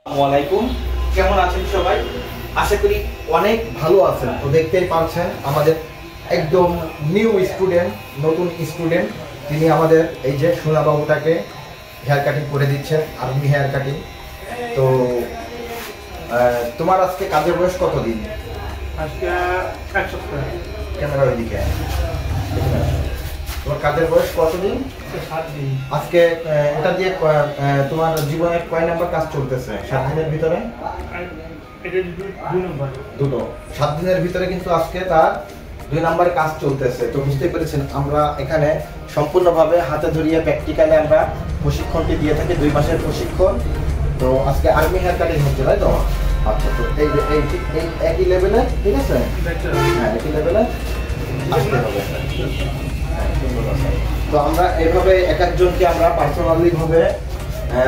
আসসালামাইকুম, কেমন আছেন সবাই? আশা করি অনেক ভালো আছেন। তো দেখতেই পাচ্ছেন আমাদের একদম নিউ স্টুডেন্ট, নতুন স্টুডেন্ট, তিনি আমাদের এই যে সোনা বাবুটাকে হেয়ার কাটিং করে দিচ্ছেন, আর্মি হেয়ার কাটিং। তো তোমার আজকে কাজের বয়স কতদিন? আজকে এক সপ্তাহ। ক্যামেরার দিকে তোমার কাজের বয়স কতদিন? 7 দিন। আজকে এটা দিয়ে তোমার জীবনের কয় নাম্বার কাজ চলতেছে 7 দিনের ভিতরে? এটা 2 নম্বর। দুটো 7 দিনের ভিতরে কিন্তু আজকে তার 2 নাম্বার কাজ চলতেছে। তো বুঝতে পেরেছেন, আমরা এখানে সম্পূর্ণভাবে হাতে ধরিয়ে প্র্যাকটিক্যালে আমরা প্রশিক্ষণটি দিয়ে থাকি, 2 মাসের প্রশিক্ষণ। তো আজকে আর্মি হেয়ার কাটিং হচ্ছে, তাই তো? আচ্ছা, তো এই যে এই একই লেভেলে, ঠিক আছে? হ্যাঁ, একই লেভেলে আসতে হবে। তো আমরা এইভাবে এক একজনকে আমরা পার্সোনালি ভাবে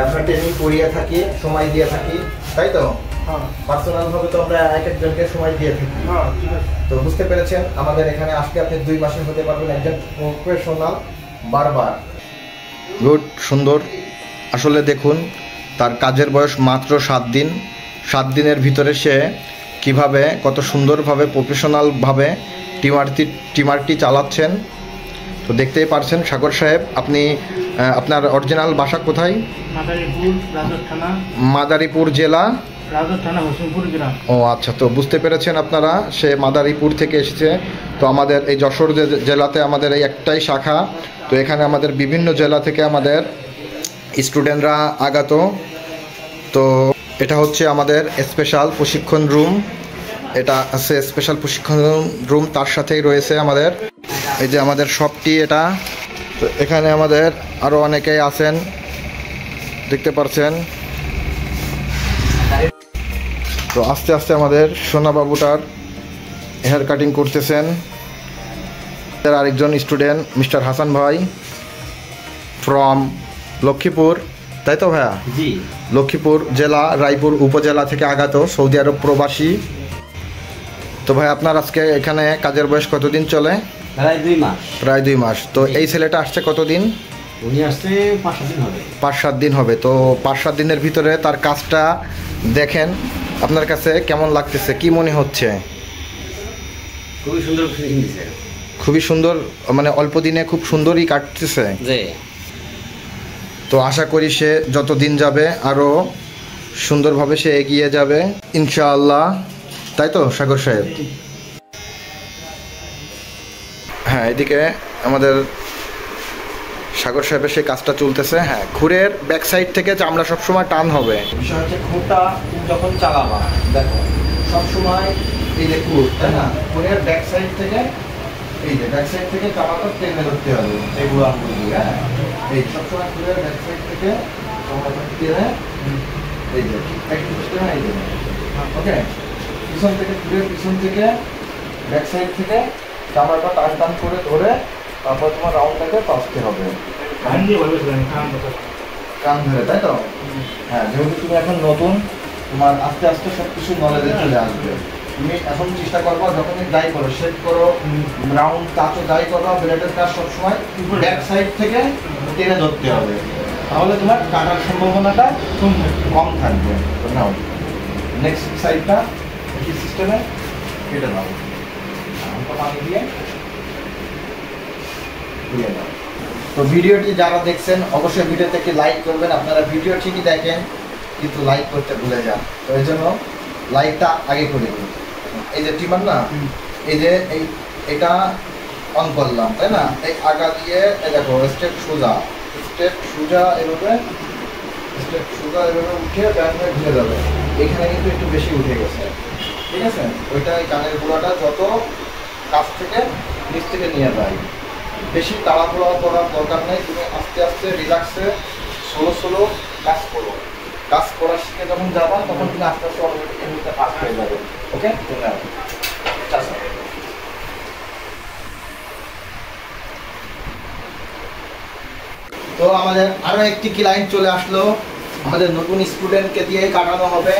আমরা ট্রেনিং করিয়ে থাকি, সময় দিয়ে থাকি, তাই তো? হ্যাঁ, পার্সোনাল ভাবে তো আমরা এক একজনকে সময় দিয়ে থাকি। হ্যাঁ, ঠিক আছে। তো বুঝতে পেরেছেন, আমাদের এখানে আসলে আপনি 2 মাসে হতে পারবেন একজন প্রফেশনাল বারবার। গুড, সুন্দর। আসলে দেখুন, তার কাজের বয়স মাত্র 7 দিন। 7 দিনের ভিতরে সে কিভাবে কত সুন্দরভাবে প্রফেশনালভাবে টিমারটি চালাচ্ছেন। তো দেখতেই পারছেন সাগর সাহেব, আপনি আপনার অরিজিনাল বাসা কোথায়? মাদারীপুর, রাজর থানা। মাদারীপুর জেলা, রাজর থানা, হোসেনপুর গ্রাম। ও আচ্ছা, তো বুঝতে পেরেছেন আপনারা, সে মাদারীপুর থেকে এসেছে। তো আমাদের এই যশোর জেলাতে আমাদের এই একটাই শাখা। তো এখানে আমাদের বিভিন্ন জেলা থেকে আমাদের স্টুডেন্টরা আগত। তো এটা হচ্ছে আমাদের স্পেশাল প্রশিক্ষণ রুম। এটা আছে স্পেশাল প্রশিক্ষণ রুম, তার সাথেই রয়েছে আমাদের এই যে আমাদের শপটি এটা। তো এখানে আমাদের আরও অনেকেই আছেন, দেখতে পাচ্ছেন। তো আস্তে আস্তে আমাদের সোনা বাবুটার হেয়ার কাটিং করতেছেন আরেকজন স্টুডেন্ট, মিস্টার হাসান ভাই ফ্রম লক্ষ্মীপুর, তাই তো ভাইয়া? জি, লক্ষ্মীপুর জেলা, রায়পুর উপজেলা থেকে আগত, সৌদি আরব প্রবাসী। তো ভাই, আপনার আজকে এখানে কাজের বয়স কতদিন চলে? প্রায় 2 মাস। প্রায় 2 মাস। তো এই ছেলেটা আসছে কতদিন? উনি আসছে 5-7 দিন হবে। 5-7 দিন হবে। তো 5-7 দিনের ভিতরে তার কাজটা দেখেন, আপনার কাছে কেমন লাগতেছে, কি মনে হচ্ছে? খুবই সুন্দর ফিনিশিং দিছে। খুবই সুন্দর, মানে অল্প দিনে খুব সুন্দরই কাটতেছে। জি। তো আশা করি সে যত দিন যাবে আরও সুন্দরভাবে সে এগিয়ে যাবে ইনশাআল্লাহ, তাই তো সাগর সাহেব? হ্যাঁ, এদিকে আমাদের সাগর সাহেবের সেই কাজটা চলতেছে। হ্যাঁ, খুরের ব্যাক সাইড থেকে চামড়া সবসময় টান হবে। বিষয় হচ্ছে খুঁটা যখন চালাবা, দেখো সবসময় এই যে খুর, তাই না? খুরের ব্যাক সাইড থেকে, এই যে ব্যাক সাইড থেকে চামাটা টেনে ধরতে হবে, এগুলো আঙুল দিয়ে। হ্যাঁ, এই সবসময় খুরের ব্যাক সাইড থেকে চামাটা টেনে, এই যে একটু টেনে, এই যে ওকে, পিছন থেকে, খুরের পিছন থেকে ব্যাক সাইড থেকে চামড়াটা টান টান করে ধরে তারপর তোমার রাউন্ডটাকে পাসতে হবে। কান দিয়ে বলবেন, কান ধরে, তাই তো? হ্যাঁ, যেহেতু তুমি এখন নতুন, তোমার আস্তে আস্তে সব কিছু নলেজে চলে আসবে। তুমি এখন চেষ্টা করবো, যখনই যাই করো, শেপ করো, রাউন্ড কাজও যাই করো, ব্লেডের কাজ সবসময় ব্যাক সাইড থেকে টেনে ধরতে হবে, তাহলে তোমার কাটার সম্ভাবনাটা কম থাকবে। তো নাও নেক্সট সাইডটা একই সিস্টেমে কেটে নাও, পানি দিয়ে ধুয়ে নাও। তো ভিডিওটি যারা দেখছেন অবশ্যই ভিডিওতে একটি লাইক করবেন। আপনারা ভিডিও ঠিকই দেখেন কিন্তু লাইক করতে ভুলে যান, তো এই জন্য লাইকটা আগে করে দিন। এই যে টিমার না, এই যে এটা অন করলাম, তাই না? এই আগা দিয়ে এই দেখো স্টেপ সোজা এভাবে, স্টেপ সোজা এভাবে উঠে ব্যান্ড হয়ে ঘুরে যাবে। এখানে কিন্তু একটু বেশি উঠে গেছে, ঠিক আছে? ওইটা এই কানের গোড়াটা যত কাছ থেকে নিচ থেকে নিয়ে যায়, বেশি তাড়াহুড়া করার দরকার নেই। তুমি আস্তে আস্তে রিল্যাক্সে স্লো কাজ করো। কাজ করার শিখে যখন যাবা তখন তুমি আস্তে আস্তে অটোমেটিক এমনিতে কাজ হয়ে যাবে। ওকে, তো আমাদের আরো একটি ক্লায়েন্ট চলে আসলো, আমাদের নতুন স্টুডেন্টকে দিয়েই কাটানো হবে।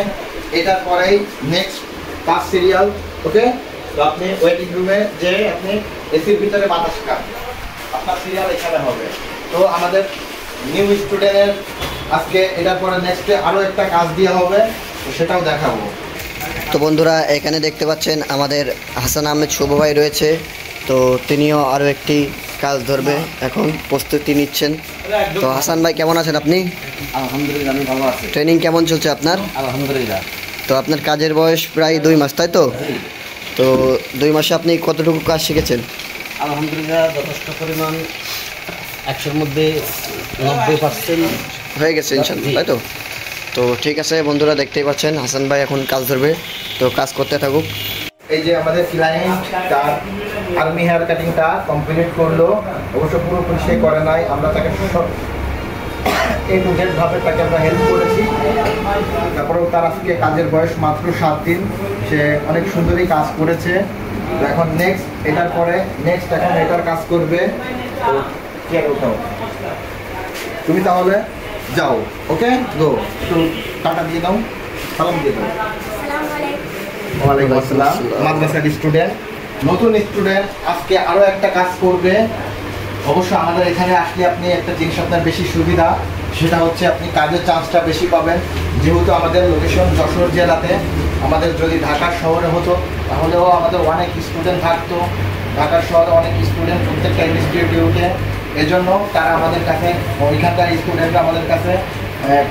এটার পরেই নেক্সট কাজ সিরিয়াল। ওকে, তো আপনি ওয়েটিং রুমে যে আপনি এসির ভিতরে বাতাস খান, আপনার সিরিয়াল এখানে হবে। তো আমাদের নিউ স্টুডেন্টের আজকে এটার পরে নেক্সটে আরও একটা কাজ দেওয়া হবে, তো সেটাও দেখাবো। তো বন্ধুরা এখানে দেখতে পাচ্ছেন আমাদের হাসান আহমেদ শুভ ভাই রয়েছে, তো তিনিও আরও একটি কাজ ধরবে, এখন প্রস্তুতি নিচ্ছেন। তো হাসান ভাই কেমন আছেন আপনি? আলহামদুলিল্লাহ আমি ভালো আছি। ট্রেনিং কেমন চলছে আপনার? আলহামদুলিল্লাহ। তো আপনার কাজের বয়স প্রায় 2 মাস, তাই তো? তো 2 মাসে আপনি কতটুকু কাজ শিখেছেন? আলহামদুলিল্লাহ যথেষ্ট পরিমাণ, 100-র মধ্যে 90% হয়ে গেছে ইনশাল্লাহ, তাই তো? তো ঠিক আছে বন্ধুরা, দেখতেই পাচ্ছেন হাসান ভাই এখন কাজ ধরবে, তো কাজ করতে থাকুক। এই যে আমাদের ক্লায়েন্ট তার আর্মি হেয়ার কাটিংটা কমপ্লিট করলো, অবশ্য পুরোপুরি সে করে নাই, আমরা তাকে সব A to Z ভাবে তাকে আমরা হেল্প করেছি। তারপরেও তার আজকে কাজের বয়স মাত্র 7 দিন, সে অনেক সুন্দরই কাজ করেছে। তো এখন নেক্সট এটার পরে এখন এটার কাজ করবে। তো চেয়ার উঠাও, তুমি তাহলে যাও, ওকে গো, একটু টাটা দিয়ে দাও, সালাম দিয়ে দাও। ওয়ালাইকুম আসসালাম। মাদ্রাসার স্টুডেন্ট, নতুন স্টুডেন্ট আজকে আরও একটা কাজ করবে। অবশ্য আমাদের এখানে আসলে আপনি একটা জিনিস আপনার বেশি সুবিধা, সেটা হচ্ছে আপনি কাজের চান্সটা বেশি পাবেন। যেহেতু আমাদের লোকেশন যশোর জেলাতে, আমাদের যদি ঢাকার শহরে হতো তাহলেও আমাদের অনেক স্টুডেন্ট থাকতো, ঢাকার শহরে অনেক স্টুডেন্ট প্রত্যেকটা ইনস্টিটিউটে। এজন্য তারা আমাদের কাছে, ওইখানকার স্টুডেন্টরা আমাদের কাছে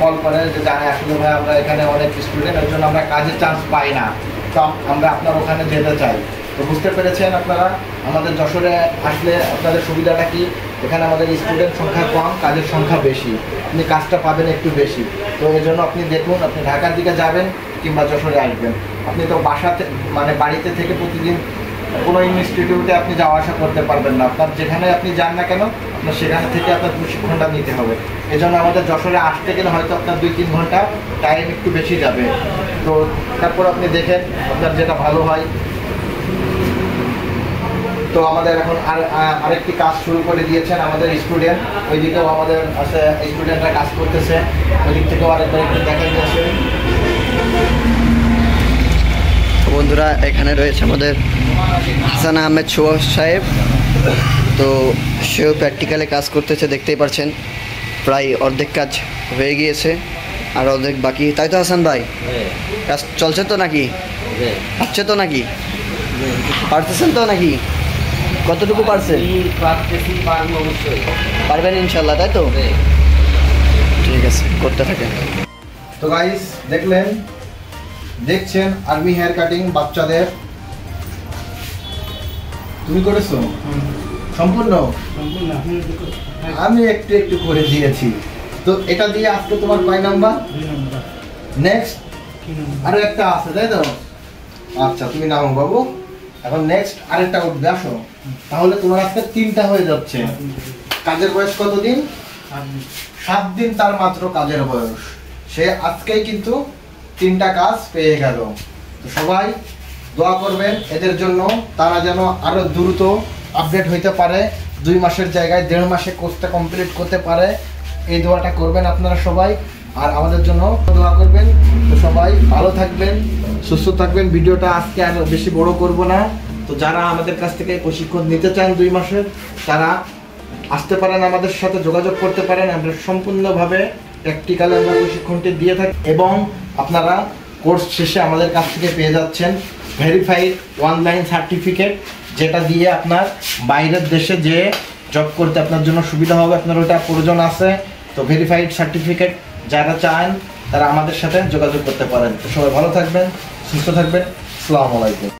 কল করে যে জানে আসলে ভাই আমরা এখানে অনেক স্টুডেন্ট, এর জন্য আমরা কাজের চান্স পাই না, তো আমরা আপনার ওখানে যেতে চাই। তো বুঝতে পেরেছেন আপনারা আমাদের যশোরে আসলে আপনাদের সুবিধাটা কি, এখানে আমাদের স্টুডেন্ট সংখ্যা কম, কাজের সংখ্যা বেশি, আপনি কাজটা পাবেন একটু বেশি। তো এই জন্য আপনি দেখুন, আপনি ঢাকার দিকে যাবেন কিংবা যশোরে আসবেন, আপনি তো বাসাতে মানে বাড়িতে থেকে প্রতিদিন কোনো ইনস্টিটিউটে আপনি যাওয়া আসা করতে পারবেন না। আপনার যেখানে আপনি যান না কেন, আপনার সেখানে থেকে আপনার প্রশিক্ষণটা নিতে হবে। এই জন্য আমাদের যশোরে আসতে গেলে হয়তো আপনার 2-3 ঘন্টা টাইম একটু বেশি যাবে। তো তারপর আপনি দেখেন আপনার যেটা ভালো হয়। তো আমাদের এখন আরেকটি কাজ শুরু করে দিয়েছেন আমাদের স্টুডেন্ট, ওইদিকেও আমাদের আছে স্টুডেন্টরা কাজ করতেছে, ওই দিক থেকেও আরেকবার একটু দেখা যাচ্ছে। বন্ধুরা এখানে রয়েছে আমাদের হাসান আহমেদ শুভ সাহেব, তো সেও প্র্যাকটিক্যালে কাজ করতেছে, দেখতেই পাচ্ছেন প্রায় অর্ধেক কাজ হয়ে গিয়েছে আর অর্ধেক বাকি, তাই তো হাসান ভাই? কাজ চলছে তো নাকি? হচ্ছে তো নাকি? পারতেছেন তো নাকি? কতটুকু পারছেন? পারবেন ইনশাল্লাহ, তাই তো? ঠিক আছে, করতে থাকেন। তো গাইস দেখছেন আর্মি হেয়ার কাটিং বাচ্চাদের, তুমি করেছো সম্পূর্ণ? আমি একটু একটু করে দিয়েছি। তো এটা দিয়ে আজকে তোমার কয় নাম্বার? নেক্সট আরো একটা আছে, তাই তো? আচ্ছা তুমি নাও বাবু, এখন নেক্সট আরেকটা উঠবে, আসো। তাহলে তোমার আজকে 3টা হয়ে যাচ্ছে। কাজের বয়স কতদিন? 7 দিন তার মাত্র কাজের বয়স, সে আজকেই কিন্তু 3টা কাজ পেয়ে গেল। তো সবাই দোয়া করবেন এদের জন্য, তারা যেন আরো দ্রুত আপডেট হইতে পারে, 2 মাসের জায়গায় 1.5 মাসে কোর্সটা কমপ্লিট করতে পারে। এই দোয়াটা করবেন আপনারা সবাই, আর আমাদের জন্য দোয়া করবেন। তো সবাই ভালো থাকবেন, সুস্থ থাকবেন। ভিডিওটা আজকে আর বেশি বড় করব না। তো যারা আমাদের কাছ থেকে প্রশিক্ষণ নিতে চান 2 মাসের, তারা আসতে পারেন, আমাদের সাথে যোগাযোগ করতে পারেন। আমরা সম্পূর্ণভাবে প্র্যাকটিক্যালে আমরা প্রশিক্ষণটি দিয়ে থাকি, এবং আপনারা কোর্স শেষে আমাদের কাছ থেকে পেয়ে যাচ্ছেন ভেরিফাইড অনলাইন সার্টিফিকেট, যেটা দিয়ে আপনার বাইরের দেশে যে জব করতে আপনার জন্য সুবিধা হবে। আপনার ওটা প্রয়োজন আছে, তো ভেরিফাইড সার্টিফিকেট যারা চান তারা আমাদের সাথে যোগাযোগ করতে পারেন। তো সবাই ভালো থাকবেন, সুস্থ থাকবেন। আসসালামু আলাইকুম।